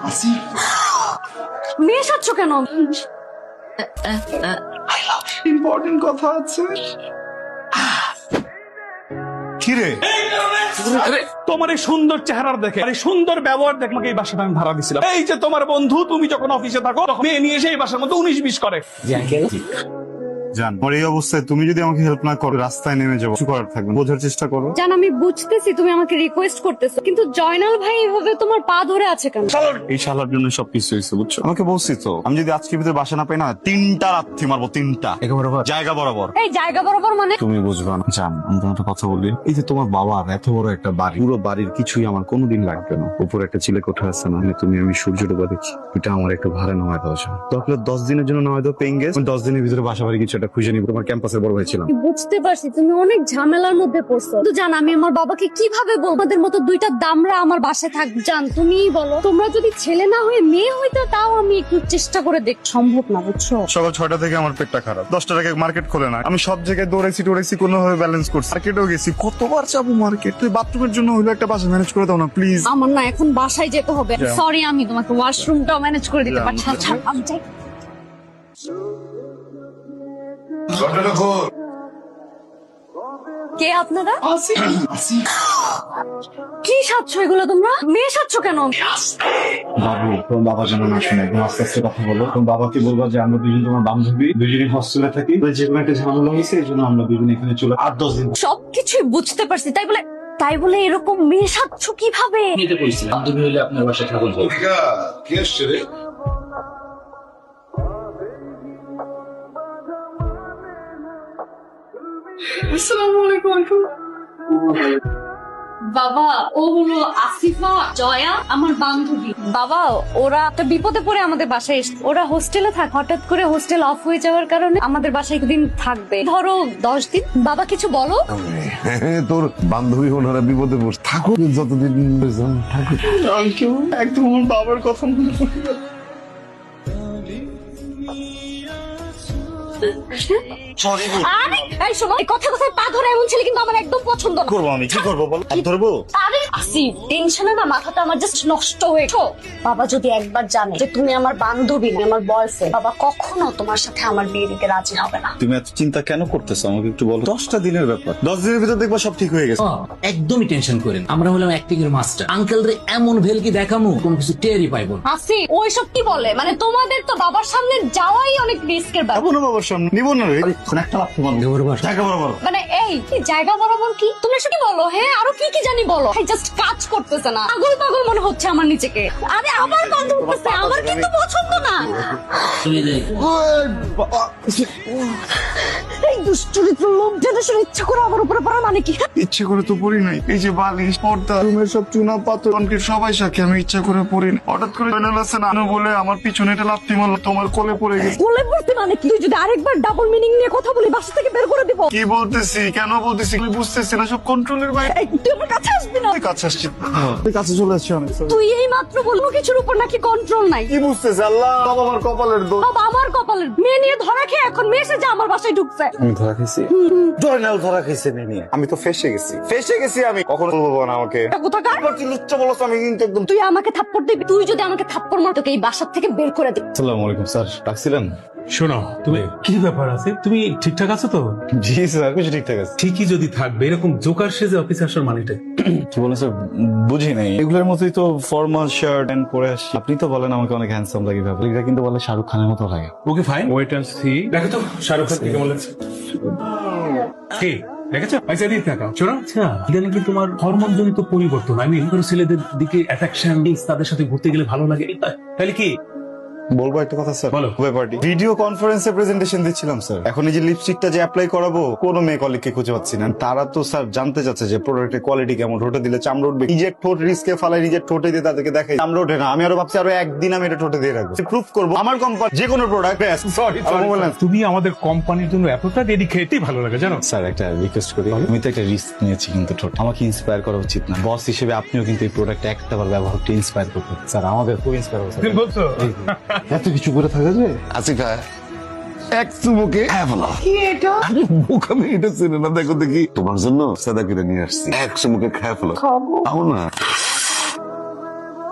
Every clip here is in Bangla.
আসিফ মেয়ে সাচ্ছ কেন? ইম্পর্টেন্ট কথা আছে। কিরে তোমার এই সুন্দর চেহারা দেখে আর এই সুন্দর ব্যবহার দেখে আমাকে এই বাসাটা আমি ভাড়া দিছিলাম। এই যে তোমার বন্ধু, তুমি যখন অফিসে থাকো তখন মেয়ে নিয়ে এসে এই বাসার মধ্যে 19-20 করে। জান, আমার এই অবস্থায় তুমি যদি আমাকে হেল্প না করো, রাস্তায় নেমে যাবো, কিছু করার থাকবে না। বোঝার চেষ্টা করো। জান, আমি বুঝতেছি তুমি আমাকে রিকোয়েস্ট করতেছো, কিন্তু জয়নাল ভাই এভাবে তোমার পা ধরে আছে কেন? এই শালার জন্য সবকিছু হয়েছে, বুঝছো? আমাকে বলছি তো, আমি যদি আজকের ভিতরে বাসা না পাই না, 3টা রাত্রি মারবো, 3টা জায়গা বরাবর। এই জায়গা বরাবর মানে? তুমি বুঝবা না। জান, আমি তোমার একটা কথা বলি, এই যে তোমার বাবার এত বড় একটা বাড়ি, পুরো বাড়ির কিছুই আমার কোনোদিন লাগবে না। উপরে একটা চিলে কোঠা আছে না, তুমি আমি সূর্য ডোবা দেখি, এটা আমার একটা ভাড়া নেওয়া দেওয়া যায়। দরকার 10 দিনের জন্য নেওয়া দেওয়া পেইং গেস্ট, 10 দিনের ভিতরে বাসা বাড়ি কিছু একটা খুঁজে নিবো। তোমার ক্যাম্পাসের বড় ভাই ছিলাম। বুঝতে পারছি তুমি অনেক ঝামেলার মধ্যে পড়ছো, তো জান আমি আমার বাবাকে কিভাবে বলবো? আমাদের মতো দুইটা দামরা আমার বাসায় থাক। জান তুমিই বলো, তোমরা যদি ছেলে না হয়ে মেয়ে হইতো তাও আমি একটু চেষ্টা করে দেখ, সম্ভব না, বুঝছো? সকাল 6টা থেকে আমার পেটটা খারাপ, 10টার আগে মার্কেট খোলে না। আমি সব জায়গায় দৌড়াইছি কোনোভাবে ব্যালেন্স করছি। মার্কেটেও গেছি, কতবার যাবো মার্কেট। তুই বাথরুমের জন্য হইলো একটা বাসা ম্যানেজ করে দাও না প্লিজ। আমার না এখন বাসায় যেতে হবে। যাও। সরি, আমি তোমাকে ওয়াশরুমটাও ম্যানেজ করে দিতে যাও। পারছি না। ছাড়, আমি যাই। কে আপনারা? কি সাচ্ছ এগুলো তোমরা? মেয়ে সাচ্ছ কেন? বাবু, তোমার বাবা যেন না শুনে, একদম আস্তে আস্তে কথা বলো। তোমার বাবাকে বলবা যে আমরা দুজন তোমার বান্ধবী, দুজনে হস্টেলে থাকি, যে কোনো একটা ঝামেলা হয়েছে, এই জন্য আমরা দুজনে এখানে চলে 8-10 দিন। সবকিছুই বুঝতে পারছি, তাই বলে এরকম মেয়ে সাচ্ছ কিভাবে? নিতে বলছিলাম বান্ধবী হলে আপনার বাসায় থাকুন। কি আসছে রে? আসসালামু আলাইকুম। বাবা, ও হলো আসিফা, জয়া আমার বান্ধবী। বাবা, ওরা একটা বিপদে পড়ে আমাদের বাসায় এসে, ওরা হোস্টেলে থাকে, হঠাৎ করে হোস্টেল অফ হয়ে যাওয়ার কারণে আমাদের বাসায় একদিন থাকবে, ধরো 10 দিন। বাবা কিছু বলো। তোর বান্ধবী ওনারা বিপদে পড়ছে, থাকুক যতদিন থাকুক। একদম আমার বাবার কথা মনে পড়ে গেল। আরে এই শোনো, এই কথায় পা ধরে এমন ছেলে কিন্তু আমার একদম পছন্দ না। করবো আমি, কি করবো বল? হাত ধরবো? আরে আসিফ, টেনশনে না মাথাটা আমার জাস্ট নষ্ট হয়ে গেছে। বাবা যদি একবার জানে যে তুমি আমার বান্ধবী না আমার বয়ফ্রেন্ড, বাবা কখনো তোমার সাথে আমার বিয়ে দিতে রাজি হবে না। তুমি এত চিন্তা কেন করতেছো আমাকে একটু বলো। 10টা দিনের ব্যাপার, 10 দিনের ভিতর দেখবা সব ঠিক হয়ে গেছে। একদমই টেনশন করেন, আমরা হলাম অ্যাক্টিং এর মাস্টার। আঙ্কেল রে এমন ভেলকি দেখামু কোনো কিছু টেরই পাইবো না। আসিফ, ওইসব কি বলে? মানে তোমাদের তো বাবার সামনে যাওয়াই অনেক রিস্কের ব্যাপার। যাবো না বাবার সামনে, নিবো না রে। একটা লাগতো বল, জায়গা বরাবর। মানে এই কি জায়গা বরাবর কি? তুমি এসব কি বলো? হ্যাঁ, আরো কি জানি বলো। জাস্ট কাজ করতেছে না, পাগল পাগল মনে হচ্ছে আমার নিজেকে। আরে আমার কথা করতেছে, আমার কিন্তু পছন্দ না। তুমি দেখ এই দুশ্চরিত্র লোক যেটা ইচ্ছা করে আমার উপরে পড়া মানে কি? ইচ্ছে করে তো পড়ি নাই। এই যে বালিশ, পর্দা, রুমের সব চুনা পাথর, কনক্রিট সবাই সাক্ষী, আমি ইচ্ছা করে পড়ি না। হঠাৎ করে জয়নাল হাসান আনো বলে আমার পিছনে এটা লাথি মারলো, তোমার কোলে পড়ে গেছে। কোলে পড়তে মানে কি? তুই যদি আরেকবার ডাবল মিনিং নিয়ে কথা বলি বাসা থেকে বের করে দিব। কি বলতেছি, কেন বলতেছি আমি বুঝতেছি না, সব কন্ট্রোলের বাইরে। এই, তুই আমার কাছে আসবি না। তুই কাছে আসছি, তুই কাছে চলে আসছি অনেক। তুই এই মাত্র বললো কিছুর উপর নাকি কন্ট্রোল নাই। কি বুঝতেছে আল্লাহ, বাবা আমার কপালের দোষ। বাবা আমার কপালের, মেয়ে নিয়ে ধরা খেয়ে এখন মেয়ে এসে যে আমার বাসায় ঢুকছে। আমি ধরা খাইছি? জয়নাল ধরা খাইছে নিয়ে আমি তো ফেসে গেছি আমি। কখনো বলবো না আমাকে। কোথাকার? এবার তুই লুচ্চা বলছ, আমি কিন্তু একদম। তুই আমাকে থাপ্পড় দিবি? তুই যদি আমাকে থাপ্পড় মার তোকে এই বাসার থেকে বের করে দিবি। আসসালামু আলাইকুম স্যার, ডাকছিলেন? শোনো, তুমি কি ব্যাপার আছে? তুমি ঠিকঠাক আছো তো? জি স্যার, কিছু ঠিকঠাক আছে। ঠিকই যদি থাকবে, এরকম জোকার সেজে অফিসে আসার মানেটা কি বলেন স্যার, বুঝি নাই। এগুলোর মতোই তো ফর্মাল শার্ট এন্ড পরে আসছি। আপনি তো বলেন আমাকে অনেক হ্যান্ডসাম লাগে, ভাবে এটা কিন্তু বলে শাহরুখ খানের মতো লাগে। Okay fine, wait and see. দেখো তো শাহরুখ খান কেমন লাগছে। কি দেখেছো? পয়সা দিয়ে থাকাও। শোনো, আচ্ছা ইদানিং কি তোমার হরমোন জনিত পরিবর্তন, আমি ছেলেদের দিকে অ্যাট্রাকশন, তাদের সাথে ঘুরতে গেলে ভালো লাগে, তাহলে কি বলবো একটা কথা স্যার? বলো। ব্যাপারটি ভিডিও কনফারেন্সে প্রেজেন্টেশন দিচ্ছিলাম স্যার। এখন এই যে লিপস্টিকটা যে অ্যাপ্লাই করাবো, কোনো মেয়ে কলিগকে খুঁজে পাচ্ছি না। তারা তো স্যার জানতে চাচ্ছে যে প্রোডাক্টের কোয়ালিটি কেমন, ঠোঁটে দিলে চামড়া উঠবে। নিজের ঠোঁট রিস্কে ফালাই, নিজের ঠোঁটে দিয়ে তাদেরকে দেখাই চামড়া ওঠে না। আমি আরো ভাবছি আরো একদিন আমি এটা ঠোঁটে দিয়ে রাখবো, প্রুফ করবো আমার কোম্পানি যে কোনো প্রোডাক্ট। সরি, তুমি আমাদের কোম্পানির জন্য এতটা ডেডিকেটেড, ভালো লাগে জানো। স্যার একটা রিকোয়েস্ট করি, আমি তো একটা রিস্ক নিয়েছি কিন্তু ঠোঁট আমাকে ইন্সপায়ার করা উচিত না? বস হিসেবে আপনিও কিন্তু এই প্রোডাক্ট একটাবার ব্যবহার করতে ইন্সপায়ার করতে স্যার, আমাদের খুব ইন্সপায়ার হচ্ছে। তুমি বলছো এত কিছু করে থাকা যায়? আসিফা এক চুমুকে হ্যাঁ বলা। কি এটা? আরে বোকামি, এটা চেনে না? দেখো দেখি, তোমার জন্য সাদা কিনে নিয়ে আসছি, এক চুমুকে খায় ফেলো। খাও না।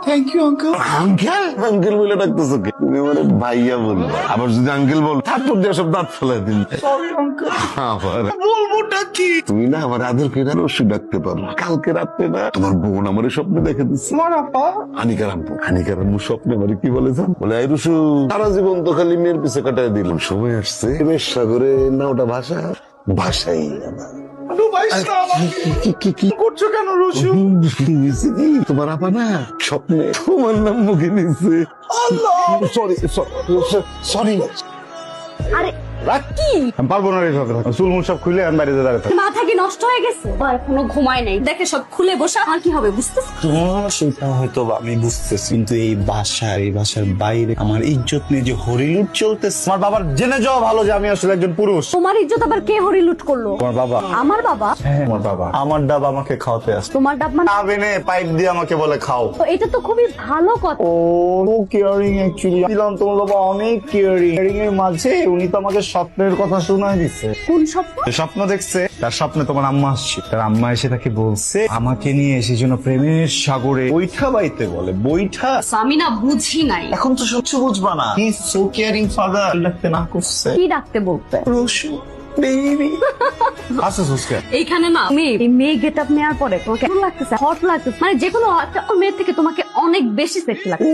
Thank you uncle. Uncle uncle বলে ডাকতেছো কে? তুমি আমার ভাইয়া বলবো, আবার যদি আঙ্কেল বল তারপর দিয়ে সব দাঁত ফেলাই দিন। Sorry uncle. আবার বলবোটা কি? তুমি না আমার আদর করে রসু ডাকতে পারো। কালকে রাত্রে না তোমার বোন আমার স্বপ্নে দেখে দিচ্ছে। আমার আপা হানিকার আম্মু স্বপ্নে আমার কি বলে জান? বলে আই রসু সারা জীবন তো খালি মেয়ের পিছে কাটাই দিলাম, সময় আসছে প্রেমের সাগরে না ওটা ভাষা ভাষাই আমার। কি করছো কেন রসু? তোমার আপা না স্বপ্নে তোমার নাম মুখে নিচ্ছে। সরি সরি আরে কি আমি পারবো না এইভাবে থাকতে। চুলমুল সব খুলে আমি বাইরে দাঁড়িয়ে থাকবো। মাথা কি নষ্ট হয়ে গেছে? আর এখনো ঘুমায় নাই, দেখে সব খুলে বসা আর কি হবে বুঝতেছ? তোমার সেটা হয়তো বা আমি বুঝতেছি, কিন্তু এই বাসার বাইরে আমার ইজ্জত নিয়ে যে হরিলুট চলতেছে, আমার বাবার জেনে যাওয়া ভালো যে আমি আসলে একজন পুরুষ। তোমার ইজ্জত আবার কে হরিলুট করলো? তোমার বাবা। আমার বাবা? হ্যাঁ আমার বাবা। আমার ডাব আমাকে খাওয়াতে আসে, তোমার ডাব মানে? ডাব এনে পাইপ দিয়ে আমাকে বলে খাও। তো এটা তো খুবই ভালো কথা। ও কেয়ারিং অ্যাকচুয়ালি দিলাম, তোমার বাবা অনেক কেয়ারিং এর মাঝে উনি তো আমাকে স্বপ্নের কথা শোনায় দিচ্ছে। কোন স্বপ্ন? যে স্বপ্ন দেখছে তার স্বপ্নে তোমার আম্মা আসছে, তার আম্মা এসে তাকে বলছে আমাকে নিয়ে এসে যেন প্রেমের সাগরে বৈঠা বাইতে বলে। বৈঠা আমি না বুঝি নাই। এখন তো সত্যি বুঝবা না। হি সো কেয়ারিং ফাদার ডাকতে না করছে কি ডাকতে বলতে? রসু বেবি। আচ্ছা সুস্কে এইখানে না তুমি এই মেয়ে গেট আপ নেওয়ার পরে তোমাকে কেমন লাগতেছে? হট লাগতেছে, মানে যে কোনো একটা মেয়ের থেকে তোমাকে অনেক বেশি সেক্সি লাগছে।